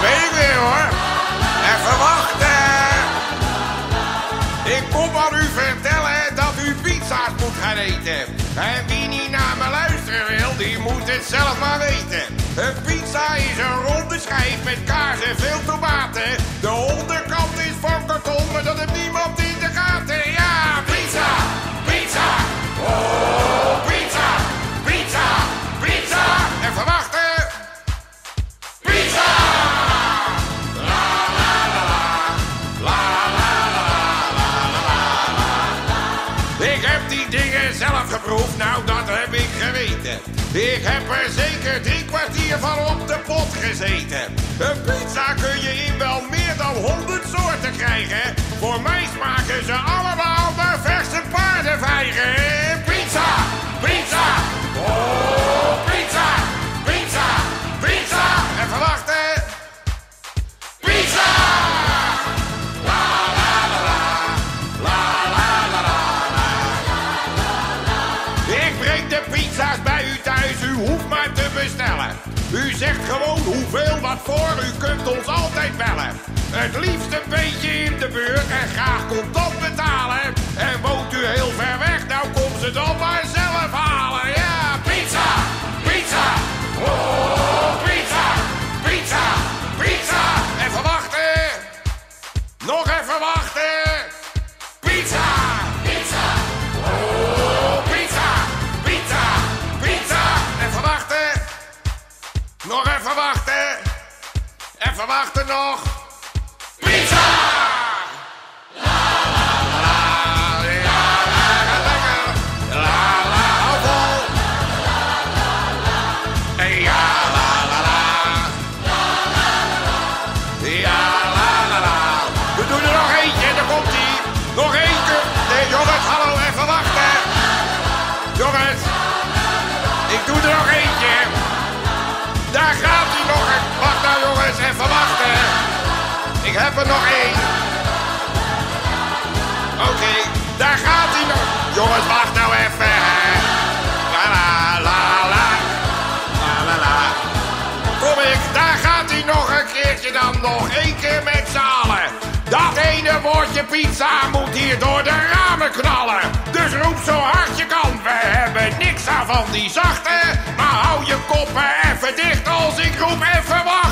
ben ik weer hoor. Even wachten. Ik kom aan u vertellen dat u pizza's moet gaan eten. En wie niet naar me luisteren wil, die moet het zelf maar weten. Een pizza is een ronde schijf met kaas en veel tomaten. De onderkant is van karton, maar dat heeft niemand in de gaten. Ja, pizza, pizza, oh pizza, pizza, pizza. Even wachten. Pizza! La la la la, la la la la. Ik heb die dingen zelf geproefd, nou dat heb ik geweten. Ik heb er zeker 3 kwartier van op de pot gezeten. Een pizza kun je in wel meer dan 100 soorten krijgen. Voor mij smaken ze allemaal naar verse paardenvijgen. Pizza, pizza, oh pizza, pizza, pizza. Even wachten. Pizza! La la la la, la la la la. Ik breng de pizza's bij u thuis, u hoeft maar te bestellen. U zegt gewoon hoeveel wat voor, u kunt ons altijd bellen. Het liefst een beetje in de buurt en graag contant betalen. En woont u heel ver weg, nou komt ze dan maar zelf halen. Ja, pizza, pizza, oh pizza, pizza, pizza. Even wachten. Nog even wachten. Pizza, pizza, oh pizza, pizza, pizza. Even wachten. Nog even wachten. Even wachten nog. Pizza! La la la la, la la lekker. La la, hou vol. Ja la la la. Ja la la la. We doen er nog eentje, daar komt ie. Nog eentje. Nee jongens, hallo, even wachten. Jongens, ik doe er nog eentje. Daar gaat hij nog. Wacht nou jongens, even wachten. Ik heb er nog 1. Oké, daar gaat hij nog. Jongens, wacht nou even. La la la la. La la la. Kom ik, daar gaat hij nog een keertje dan. Nog 1 keer met z'n allen. Dat ene woordje pizza moet hier door de ramen knallen. Dus roep zo hard je kan. We hebben niks aan van die zachte. Maar hou je koppen even dicht als ik roep even wacht.